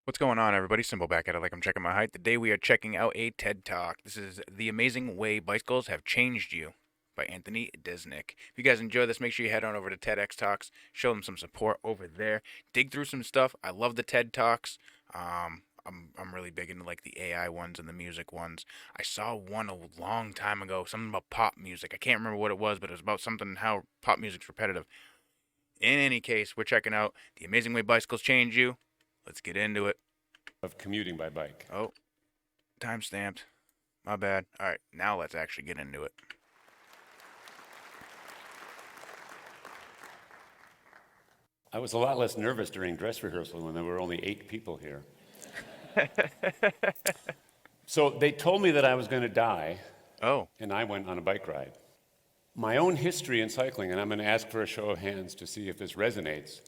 What's going on, everybody? Symbol back at it like I'm checking my height. Today we are checking out a TED Talk. This is The Amazing Way Bicycles Have Changed You by Anthony Desnick. If you guys enjoy this, make sure you head on over to TEDx Talks. Show them some support over there. Dig through some stuff. I love the TED Talks. I'm really big into like the AI ones and the music ones. I saw one a long time ago, something about pop music. I can't remember what it was, but it was about something how pop music's repetitive. In any case, we're checking out The Amazing Way Bicycles Change You. Let's get into it. Of commuting by bike. Oh, time stamped. My bad. All right, now let's actually get into it. I was a lot less nervous during dress rehearsal when there were only 8 people here. So they told me that I was going to die, Oh, and I went on a bike ride. My own history in cycling, and I'm going to ask for a show of hands to see if this resonates,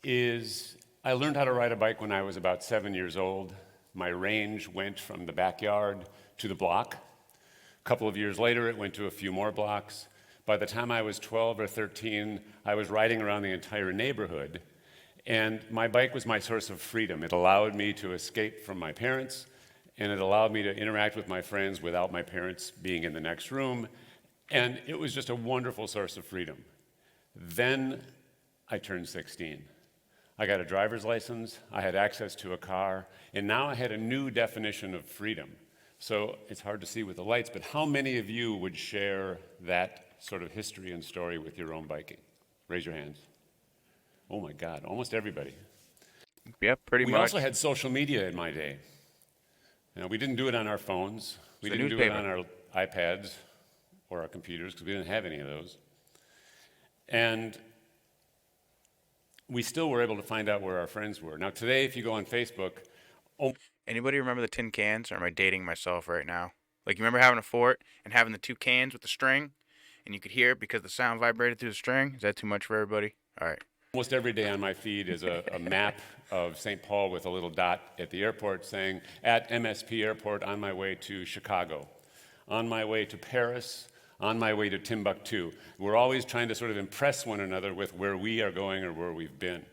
is I learned how to ride a bike when I was about 7 years old. My range went from the backyard to the block. A couple of years later, it went to a few more blocks. By the time I was 12 or 13, I was riding around the entire neighborhood, and my bike was my source of freedom. It allowed me to escape from my parents, and it allowed me to interact with my friends without my parents being in the next room, and it was just a wonderful source of freedom. Then I turned 16. I got a driver's license, I had access to a car, and now I had a new definition of freedom. So it's hard to see with the lights, but how many of you would share that sort of history and story with your own biking? Raise your hands. Oh my God, almost everybody. yeah, pretty We much. also had social media in my day. We didn't do it on our phones. We It's the didn't do it newspaper. on our iPads or our computers because we didn't have any of those. And we still were able to find out where our friends were. Now today, if you go on Facebook, Anybody remember the tin cans, or am I dating myself right now? Like, you remember having a fort and having the two cans with the string, and you could hear it because the sound vibrated through the string? Is that too much for everybody? All right. almost every day on my feed is a map of St. Paul with a little dot at the airport saying, at MSP Airport on my way to Chicago, on my way to Paris, on my way to Timbuktu. We're always trying to sort of impress one another with where we are going or where we've been.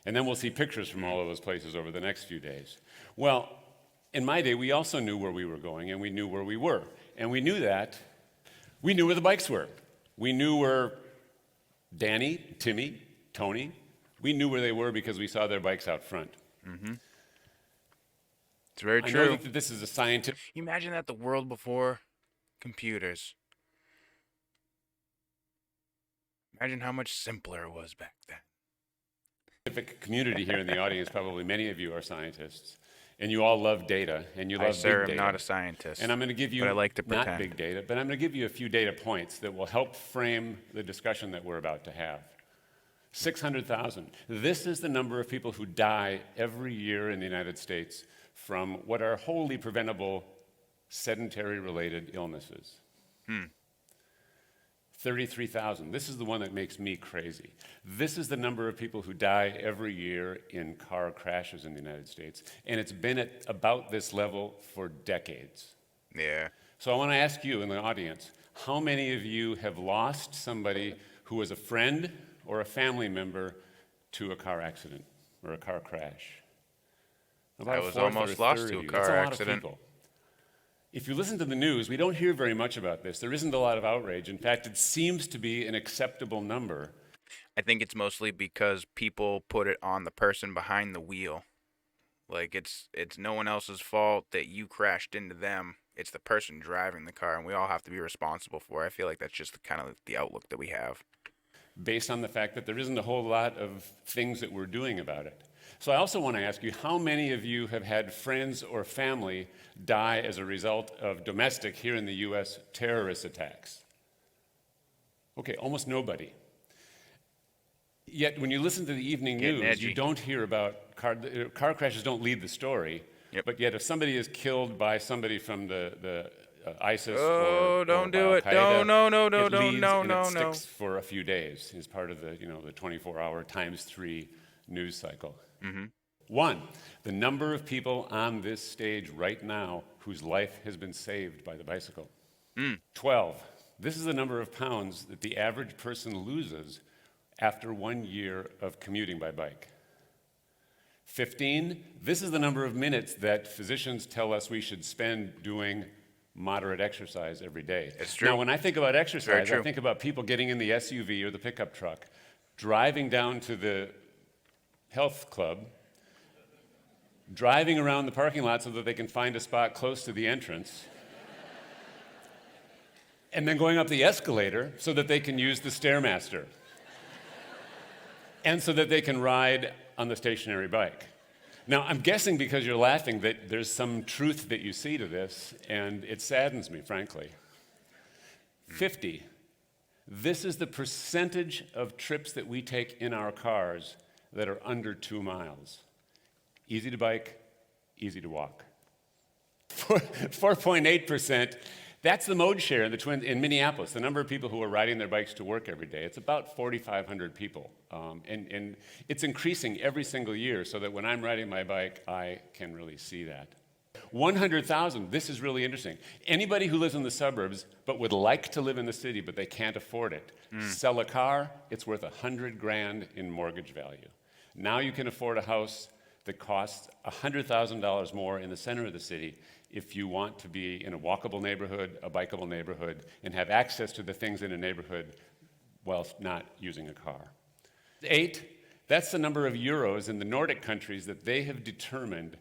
And then we'll see pictures from all of those places over the next few days. Well, in my day, we also knew where we were going and we knew where we were. And we knew that. We knew where the bikes were. We knew where Danny, Timmy, Tony, we knew where they were because we saw their bikes out front. Mm-hmm. It's very I true. know that this is a scientific You imagine that the world before computers. Imagine how much simpler it was back then. community here in the audience. Probably many of you are scientists, and you all love data, and you love sir, big data. am not a scientist. And I'm going to give you, but I like to not pretend. big data, but I'm going to give you a few data points that will help frame the discussion that we're about to have. 600,000. This is the number of people who die every year in the United States from what are wholly preventable sedentary-related illnesses. 33,000. This is the one that makes me crazy. This is the number of people who die every year in car crashes in the United States, and it's been at about this level for decades. Yeah. So I want to ask you in the audience, how many of you have lost somebody who was a friend or a family member to a car accident or a car crash? About I was a fourth or almost a lost third to of a you. car That's a lot accident. of people. If you listen to the news, we don't hear very much about this. There isn't a lot of outrage. In fact, it seems to be an acceptable number. I think it's mostly because people put it on the person behind the wheel. Like, it's no one else's fault that you crashed into them. It's the person driving the car, and we all have to be responsible for it. I feel like that's just kind of the outlook that we have. Based on the fact that there isn't a whole lot of things that we're doing about it. So I also want to ask you, how many of you have had friends or family die as a result of domestic, here in the US, terrorist attacks? Okay, almost nobody. Yet when you listen to the evening Getting news, edgy. you don't hear about car crashes don't lead the story. Yep. But yet if somebody is killed by somebody from the ISIS Oh, don't or do it. Al-Qaeda, No, it leads and it no. sticks for a few days as part of the 24-hour times 3 news cycle. Mm-hmm. 1, the number of people on this stage right now whose life has been saved by the bicycle. 12, this is the number of pounds that the average person loses after 1 year of commuting by bike. 15, this is the number of minutes that physicians tell us we should spend doing moderate exercise every day. It's true. Now, when I think about Very exercise, true. I think about people getting in the SUV or the pickup truck, driving down to the health club, driving around the parking lot so that they can find a spot close to the entrance, and then going up the escalator so that they can use the Stairmaster, and so that they can ride on the stationary bike. Now, I'm guessing because you're laughing that there's some truth that you see to this, and it saddens me, frankly. 50. This is the percentage of trips that we take in our cars that are under 2 miles. Easy to bike, easy to walk. 4.8%, that's the mode share in Minneapolis, the number of people who are riding their bikes to work every day. It's about 4,500 people. And it's increasing every single year so that when I'm riding my bike, I can really see that. 100,000, this is really interesting. Anybody who lives in the suburbs but would like to live in the city but they can't afford it, sell a car, it's worth $100,000 in mortgage value. Now you can afford a house that costs $100,000 more in the center of the city if you want to be in a walkable neighborhood, a bikeable neighborhood, and have access to the things in a neighborhood whilst not using a car. 8, that's the number of euros in the Nordic countries that they have determined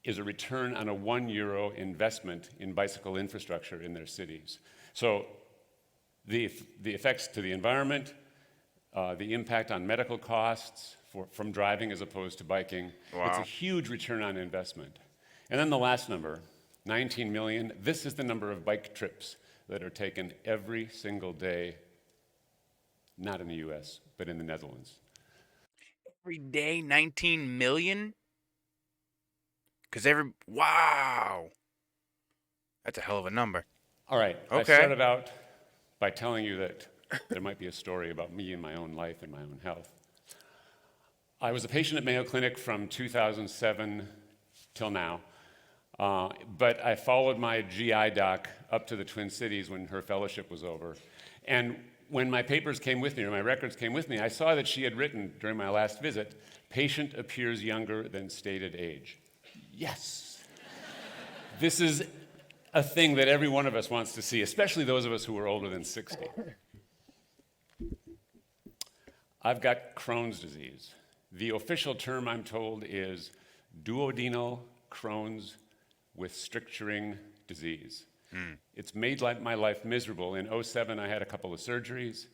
is a return on a €1 investment in bicycle infrastructure in their cities. So the effects to the environment, the impact on medical costs from driving as opposed to biking, it's a huge return on investment. And then the last number, 19 million, this is the number of bike trips that are taken every single day, not in the US, but in the Netherlands. Every day, 19 million? Wow. That's a hell of a number. All right, Okay. I started out by telling you that there might be a story about me and my own life and my own health. I was a patient at Mayo Clinic from 2007 till now, but I followed my GI doc up to the Twin Cities when her fellowship was over. And when my papers came with me, or my records came with me, I saw that she had written during my last visit, "Patient appears younger than stated age." Yes. This is a thing that every one of us wants to see, especially those of us who are older than 60. I've got Crohn's disease. The official term, I'm told, is duodenal Crohn's with stricturing disease. It's made my life miserable. In 2007, I had a couple of surgeries.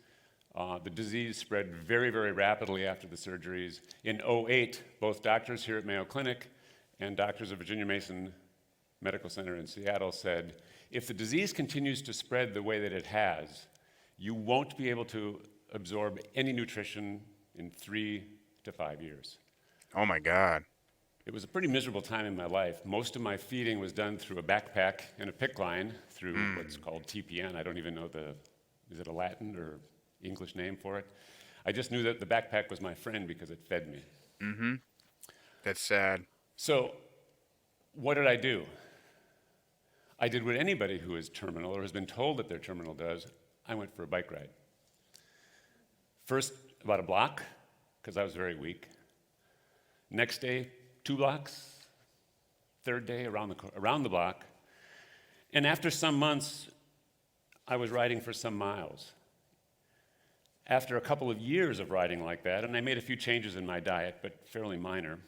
The disease spread very, very rapidly after the surgeries. In 2008, both doctors here at Mayo Clinic and doctors at Virginia Mason Medical Center in Seattle said, if the disease continues to spread the way that it has, you won't be able to absorb any nutrition in 3 to 5 years. Oh my God. It was a pretty miserable time in my life. Most of my feeding was done through a backpack and a PICC line through what's called TPN. I don't even know is it a Latin or English name for it? I just knew that the backpack was my friend because it fed me. That's sad. So what did I do? I did what anybody who is terminal or has been told that they're terminal does. I went for a bike ride. First, about a block, because I was very weak. Next day, 2 blocks. Third day, around the block. And after some months, I was riding for some miles. After a couple of years of riding like that, and I made a few changes in my diet, but fairly minor,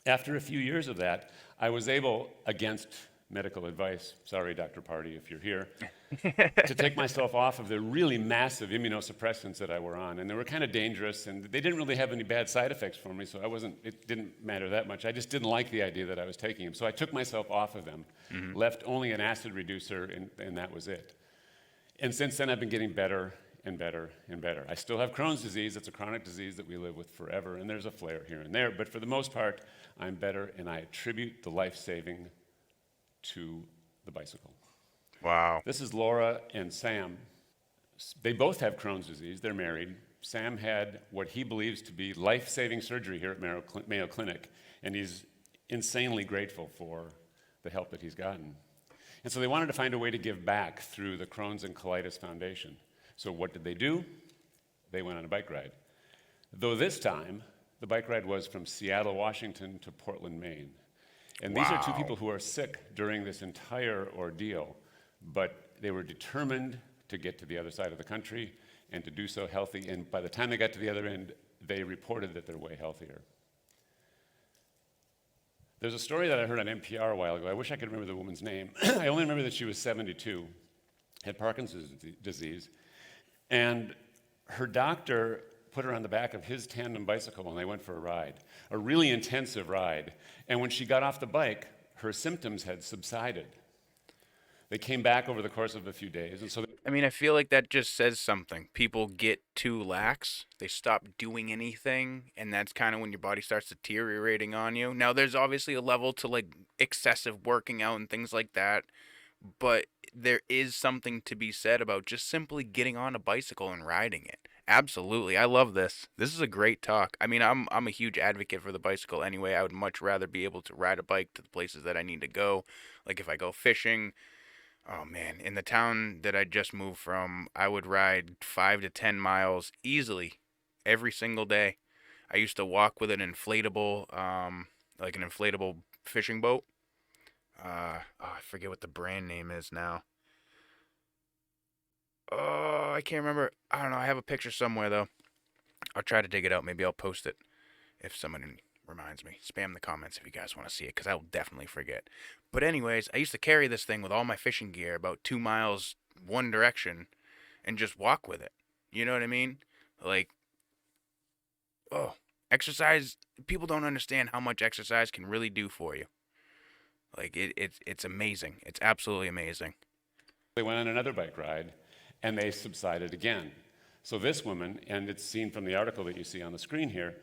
after a few years of that, I was able, against medical advice, sorry, Dr. Party, if you're here, to take myself off of the really massive immunosuppressants that I were on. And they were kind of dangerous, and they didn't really have any bad side effects for me, so it didn't matter that much. I just didn't like the idea that I was taking them. So I took myself off of them, left only an acid reducer, and that was it. And since then, I've been getting better and better and better. I still have Crohn's disease. It's a chronic disease that we live with forever, and there's a flare here and there. But for the most part, I'm better, and I attribute the life-saving to the bicycle. Wow. This is Laura and Sam. They both have Crohn's disease. They're married. Sam had what he believes to be life-saving surgery here at Mayo Clinic, and he's insanely grateful for the help that he's gotten. And so they wanted to find a way to give back through the Crohn's and Colitis Foundation. So what did they do? They went on a bike ride. Though this time, The bike ride was from Seattle, Washington to Portland, Maine. And these are two Wow. people who are sick during this entire ordeal, but they were determined to get to the other side of the country and to do so healthy. And by the time they got to the other end, they reported that they're way healthier. There's a story that I heard on NPR a while ago. I wish I could remember the woman's name. I only remember that she was 72, had Parkinson's disease, and her doctor put her on the back of his tandem bicycle and they went for a ride, a really intensive ride. And when she got off the bike, her symptoms had subsided. They came back over the course of a few days, and so I mean, I feel like that just says something. People get too lax, they stop doing anything, and that's kind of when your body starts deteriorating on you. Now, there's obviously a level to like excessive working out and things like that, but there is something to be said about just simply getting on a bicycle and riding it. Absolutely. I love this. This is a great talk. I mean, I'm a huge advocate for the bicycle anyway. I would much rather be able to ride a bike to the places that I need to go. Like if I go fishing, oh man, in the town that I just moved from, I would ride 5 to 10 miles easily every single day. I used to walk with an inflatable like an inflatable fishing boat. I forget what the brand name is now. Oh, I can't remember. I don't know. I have a picture somewhere though. I'll try to dig it out. Maybe I'll post it if someone reminds me. Spam the comments if you guys want to see it, because I will definitely forget. But anyways, I used to carry this thing with all my fishing gear about 2 miles one direction and just walk with it. You know what I mean? Like, oh, exercise. People don't understand how much exercise can really do for you. Like it's amazing. It's absolutely amazing. they went on another bike ride, and they subsided again. So this woman, and it's seen from the article that you see on the screen here,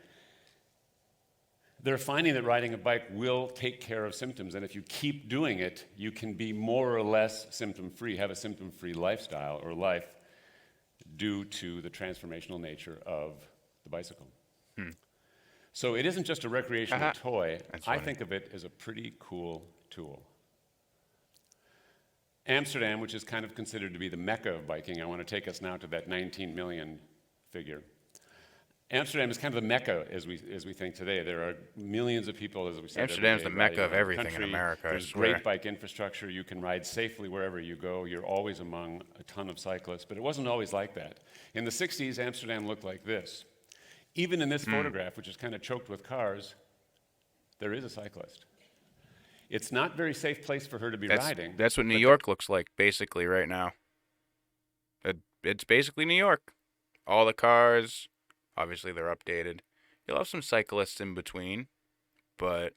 they're finding that riding a bike will take care of symptoms, and if you keep doing it, you can be more or less symptom-free, have a symptom-free lifestyle or life due to the transformational nature of the bicycle. So it isn't just a recreational toy. That's I funny. think of it as a pretty cool tool. Amsterdam, which is kind of considered to be the mecca of biking, I want to take us now to that 19 million figure. Amsterdam is kind of the mecca as we think today. There are millions of people, as we said, Amsterdam's every the day mecca riding of around the everything in country. America, I There's swear. great bike infrastructure. You can ride safely wherever you go. You're always among a ton of cyclists, but it wasn't always like that. In the 60s, Amsterdam looked like this. Even in this photograph, which is kind of choked with cars, there is a cyclist. It's not a very safe place for her to be riding. That's what New but York looks like basically right now. It's basically New York. All the cars, obviously they're updated. You'll have some cyclists in between, but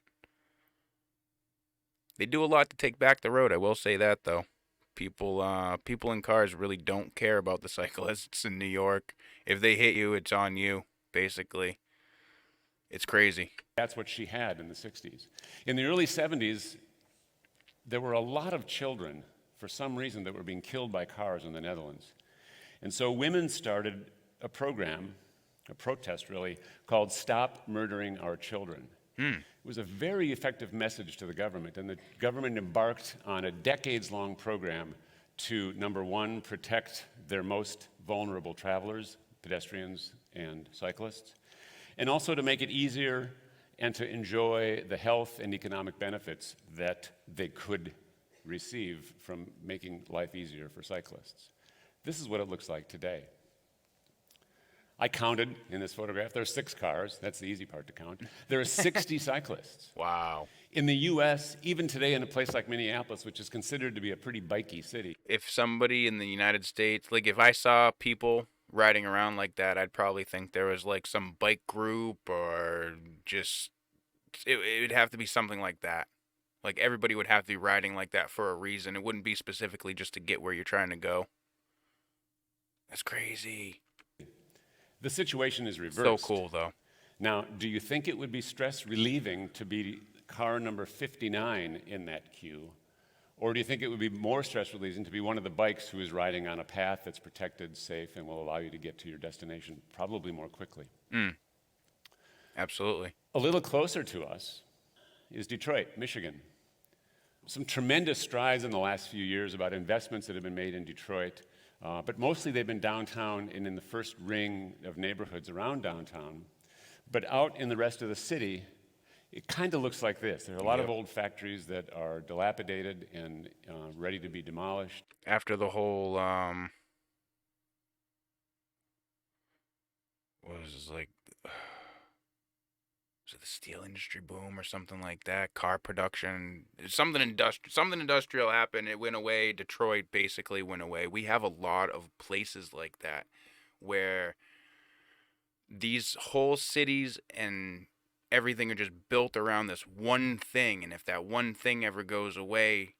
they do a lot to take back the road. I will say that though. People in cars really don't care about the cyclists in New York. If they hit you, it's on you, basically. It's crazy. That's what she had in the 60s. In the early 70s, there were a lot of children, for some reason, that were being killed by cars in the Netherlands. And so women started a program, a protest really, called Stop Murdering Our Children. It was a very effective message to the government, and the government embarked on a decades-long program to, number one, protect their most vulnerable travelers, pedestrians and cyclists, and also to make it easier and to enjoy the health and economic benefits that they could receive from making life easier for cyclists. This is what it looks like today. I counted in this photograph, there are 6 cars. That's the easy part to count. There are 60 cyclists. Wow. In the US, even today in a place like Minneapolis, which is considered to be a pretty bikey city, If somebody in the United States, like if I saw people riding around like that, I'd probably think there was like some bike group or just, it would have to be something like that. Like everybody would have to be riding like that for a reason. It wouldn't be specifically just to get where you're trying to go. That's crazy. the situation is So reversed. cool though. Now, do you think it would be stress relieving to be car number 59 in that queue? Or do you think it would be more stress relieving to be one of the bikes who is riding on a path that's protected, safe, and will allow you to get to your destination probably more quickly? Absolutely. A little closer to us is Detroit, Michigan. Some tremendous strides in the last few years about investments that have been made in Detroit, but mostly they've been downtown and in the first ring of neighborhoods around downtown. But out in the rest of the city, it kind of looks like this. There are a lot of Yep. old factories that are dilapidated and ready to be demolished. After the whole what was this, like, was it the steel industry boom or something like that? Car production, something industrial happened. It went away. Detroit basically went away. We have a lot of places like that where these whole cities and everything are just built around this one thing, and if that one thing ever goes away,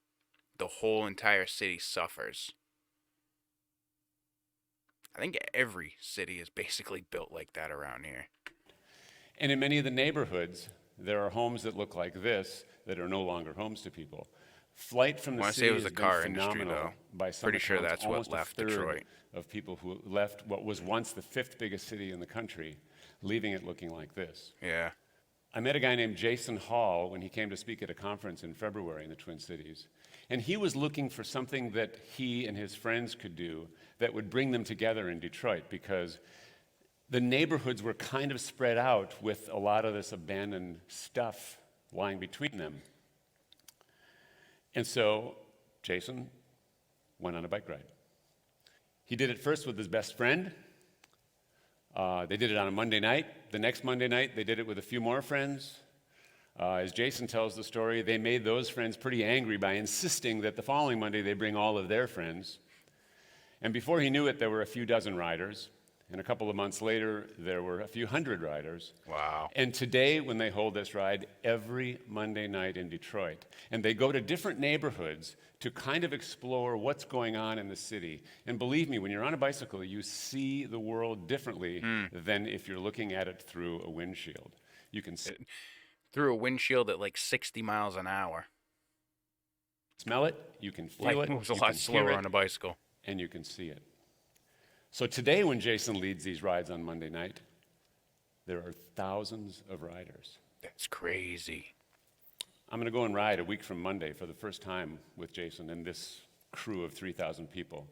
the whole entire city suffers. I think every city is basically built like that around here. And in many of the neighborhoods, there are homes that look like this that are no longer homes to people. Flight from I the want to say it city was the has been car industry, phenomenal. though. By some Pretty sure accounts, that's what almost left a third Detroit. of people who left what was once the fifth biggest city in the country, leaving it looking like this. Yeah. I met a guy named Jason Hall when he came to speak at a conference in February in the Twin Cities. And he was looking for something that he and his friends could do that would bring them together in Detroit, because the neighborhoods were kind of spread out with a lot of this abandoned stuff lying between them. And so Jason went on a bike ride. He did it first with his best friend. They did it on a Monday night. The next Monday night, they did it with a few more friends. As Jason tells the story, they made those friends pretty angry by insisting that the following Monday they bring all of their friends. And before he knew it, there were a few dozen riders. And a couple of months later, there were a few hundred riders. Wow. And today, when they hold this ride, every Monday night in Detroit, and they go to different neighborhoods to kind of explore what's going on in the city. And believe me, when you're on a bicycle, you see the world differently than if you're looking at it through a windshield. You can Through a windshield at like 60 miles an hour. smell it, you can feel Like it, moves a you lot can slower hear it, on a bicycle. and you can see it. So today, when Jason leads these rides on Monday night, there are thousands of riders. That's crazy. I'm going to go and ride a week from Monday for the first time with Jason and this crew of 3,000 people,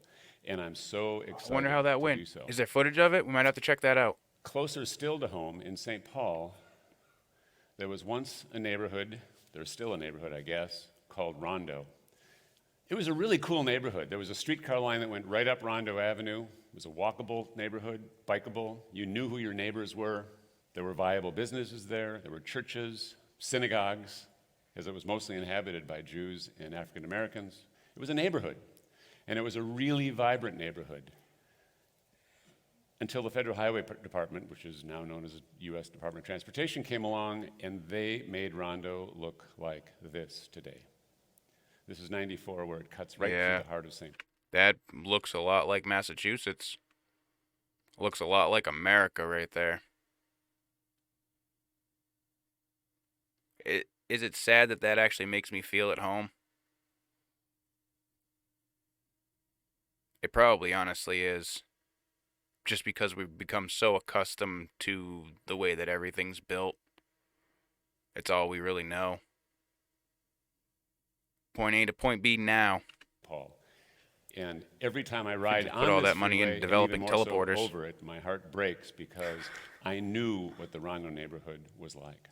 and I'm so excited I wonder how that to went. do so. Is there footage of it? We might have to check that out. Closer still to home, in St. Paul, there was once a neighborhood, there's still a neighborhood, I guess, called Rondo. It was a really cool neighborhood. There was a streetcar line that went right up Rondo Avenue. It was a walkable neighborhood, bikeable. You knew who your neighbors were. There were viable businesses there. There were churches, synagogues, because it was mostly inhabited by Jews and African Americans. It was a neighborhood, and it was a really vibrant neighborhood until the Federal Highway Department, which is now known as the U.S. Department of Transportation, came along, and they made Rondo look like this today. This is 94, where it cuts right through the heart of St. That looks a lot like Massachusetts. Looks a lot like America right there. Is it sad that that actually makes me feel at home? It probably honestly is. Just because we've become so accustomed to the way that everything's built. It's all we really know. Point A to point B now. Paul. And every time I ride on put all this that money freeway, into developing and even more teleporters. so over it, my heart breaks because I knew what the Rondo neighborhood was like.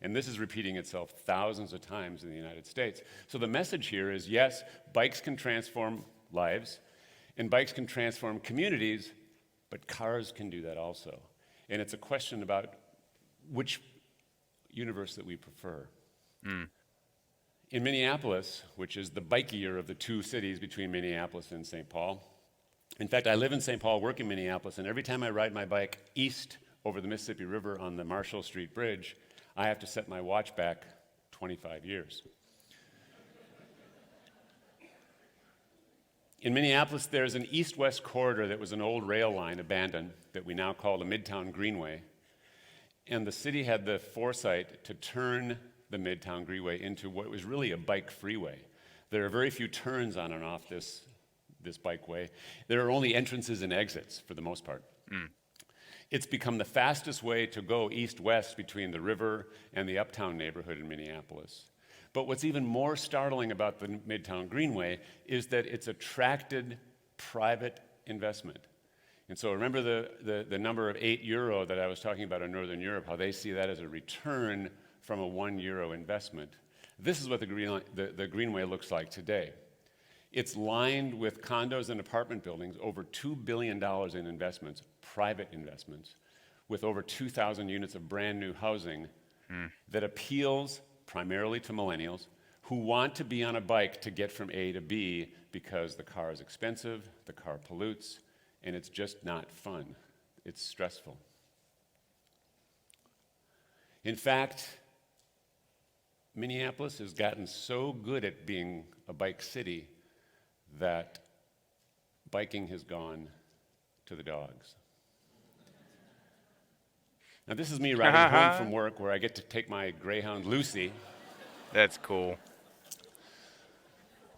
And this is repeating itself thousands of times in the United States. So the message here is, yes, bikes can transform lives, and bikes can transform communities, but cars can do that also. And it's a question about which universe that we prefer. In Minneapolis, which is the bikier of the two cities between Minneapolis and St. Paul. In fact, I live in St. Paul, work in Minneapolis, and every time I ride my bike east over the Mississippi River on the Marshall Street Bridge, I have to set my watch back 25 years. In Minneapolis, there's an east-west corridor that was an old rail line abandoned that we now call the Midtown Greenway. And the city had the foresight to turn the Midtown Greenway into what was really a bike freeway. There are very few turns on and off this bikeway. There are only entrances and exits for the most part. It's become the fastest way to go east-west between the river and the uptown neighborhood in Minneapolis. But what's even more startling about the Midtown Greenway is that it's attracted private investment. And so remember the number of €8 that I was talking about in Northern Europe, how they see that as a return from a €1 investment. This is what the Greenway looks like today. It's lined with condos and apartment buildings, over $2 billion in investments, private investments, with over 2,000 units of brand new housing that appeals primarily to millennials who want to be on a bike to get from A to B because the car is expensive, the car pollutes, and it's just not fun. It's stressful. In fact, Minneapolis has gotten so good at being a bike city that biking has gone to the dogs. Now, this is me riding home from work where I get to take my greyhound Lucy. That's cool.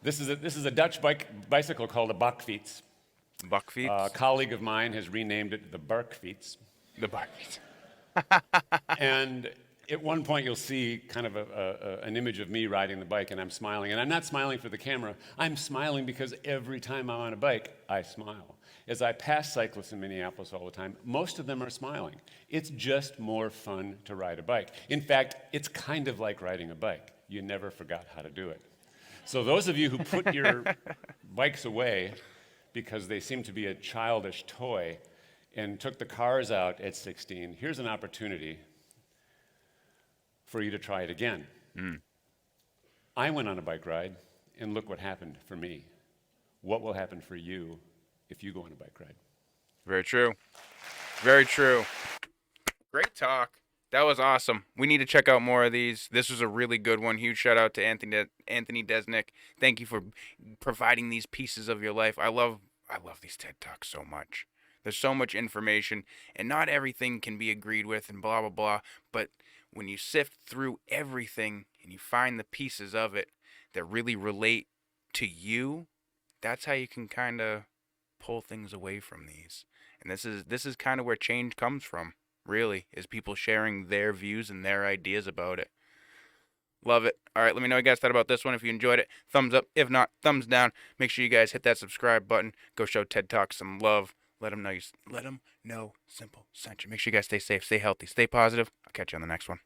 This is a Dutch bicycle called a bakfiets. Buckfeet? A colleague of mine has renamed it the barkfiets. The Buckfeet. And at one point, you'll see kind of an image of me riding the bike, and I'm smiling. And I'm not smiling for the camera. I'm smiling because every time I'm on a bike, I smile. As I pass cyclists in Minneapolis all the time, most of them are smiling. It's just more fun to ride a bike. In fact, it's kind of like riding a bike. You never forgot how to do it. So those of you who put your bikes away because they seem to be a childish toy and took the cars out at 16, here's an opportunity for you to try it again. I went on a bike ride, and look what happened for me. What will happen for you if you go on a bike ride? Very true. Very true. Great talk. That was awesome. We need to check out more of these. This was a really good one. Huge shout out to Anthony Desnick. Thank you for providing these pieces of your life. I love these TED Talks so much. There's so much information, and not everything can be agreed with and blah, blah, blah. But when you sift through everything and you find the pieces of it that really relate to you, that's how you can kind of pull things away from these. And this is kind of where change comes from, really, is people sharing their views and their ideas about it. Love it. All right, let me know what you guys thought about this one. If you enjoyed it, thumbs up. If not, thumbs down. Make sure you guys hit that subscribe button. Go show TED Talk some love. Let them know Simple sent you. Make sure you guys stay safe, stay healthy, stay positive. I'll catch you on the next one.